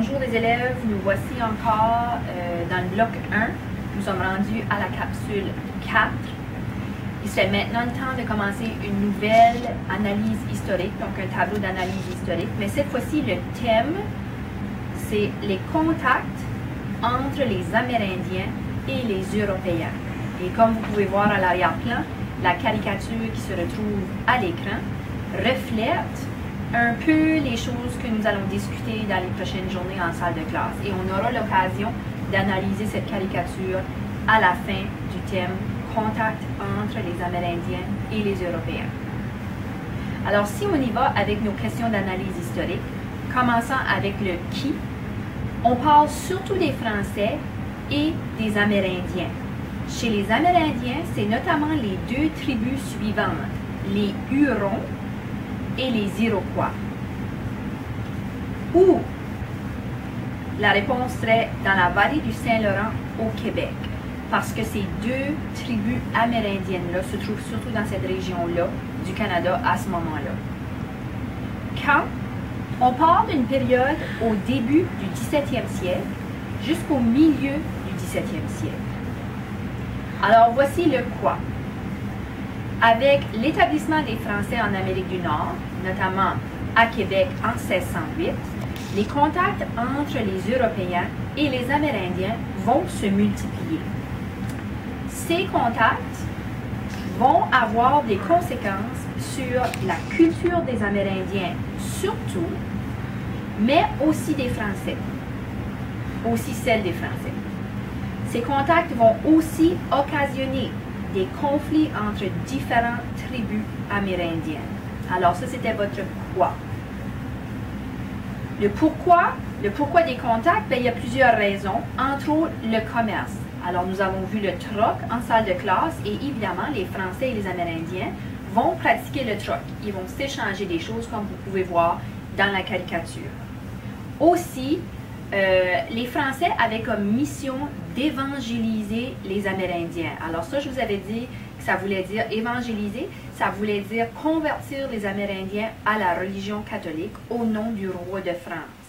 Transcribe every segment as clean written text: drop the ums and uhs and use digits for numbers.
Bonjour les élèves, nous voici encore dans le bloc 1. Nous sommes rendus à la capsule 4. Il serait maintenant le temps de commencer une nouvelle analyse historique, donc un tableau d'analyse historique. Mais cette fois-ci, le thème, c'est les contacts entre les Amérindiens et les Européens. Et comme vous pouvez voir à l'arrière-plan, la caricature qui se retrouve à l'écran reflète un peu les choses que nous allons discuter dans les prochaines journées en salle de classe. Et on aura l'occasion d'analyser cette caricature à la fin du thème « Contact entre les Amérindiens et les Européens ». Alors, si on y va avec nos questions d'analyse historique, commençant avec le « qui », on parle surtout des Français et des Amérindiens. Chez les Amérindiens, c'est notamment les deux tribus suivantes, les Hurons et les Iroquois. Où la réponse serait dans la vallée du Saint-Laurent au Québec, parce que ces deux tribus amérindiennes-là se trouvent surtout dans cette région-là du Canada à ce moment-là. Quand on parle d'une période au début du 17e siècle jusqu'au milieu du 17e siècle. Alors voici le quoi. Avec l'établissement des Français en Amérique du Nord, notamment à Québec en 1608, les contacts entre les Européens et les Amérindiens vont se multiplier. Ces contacts vont avoir des conséquences sur la culture des Amérindiens surtout, mais aussi des Français, aussi celle des Français. Ces contacts vont aussi occasionner des conflits entre différentes tribus amérindiennes. Alors ça, c'était votre quoi. Le pourquoi des contacts, bien, il y a plusieurs raisons, entre autres le commerce. Alors nous avons vu le troc en salle de classe et évidemment les Français et les Amérindiens vont pratiquer le troc. Ils vont s'échanger des choses comme vous pouvez voir dans la caricature. Aussi, les Français avaient comme mission d'évangéliser les Amérindiens. Alors ça, je vous avais dit que ça voulait dire évangéliser, ça voulait dire convertir les Amérindiens à la religion catholique au nom du roi de France.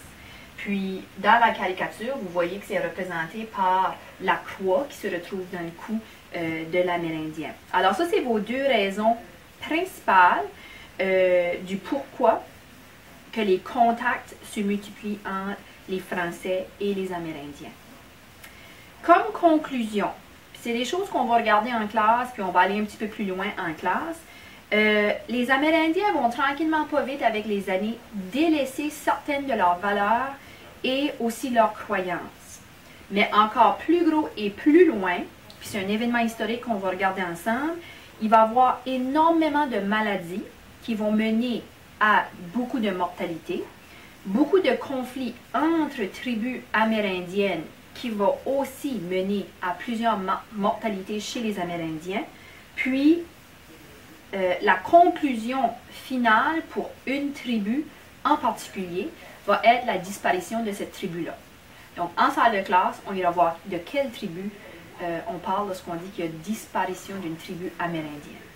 Puis, dans la caricature, vous voyez que c'est représenté par la croix qui se retrouve dans le cou de l'Amérindien. Alors ça, c'est vos deux raisons principales du pourquoi que les contacts se multiplient entre les Français et les Amérindiens. Comme conclusion, c'est des choses qu'on va regarder en classe, puis on va aller un petit peu plus loin en classe. Les Amérindiens vont tranquillement pas vite avec les années délaisser certaines de leurs valeurs et aussi leurs croyances. Mais encore plus gros et plus loin, puis c'est un événement historique qu'on va regarder ensemble, il va y avoir énormément de maladies qui vont mener à beaucoup de mortalité, beaucoup de conflits entre tribus amérindiennes qui vont aussi mener à plusieurs mortalités chez les Amérindiens. Puis, la conclusion finale pour une tribu en particulier va être la disparition de cette tribu-là. Donc, en salle de classe, on ira voir de quelle tribu on parle lorsqu'on dit qu'il y a disparition d'une tribu amérindienne.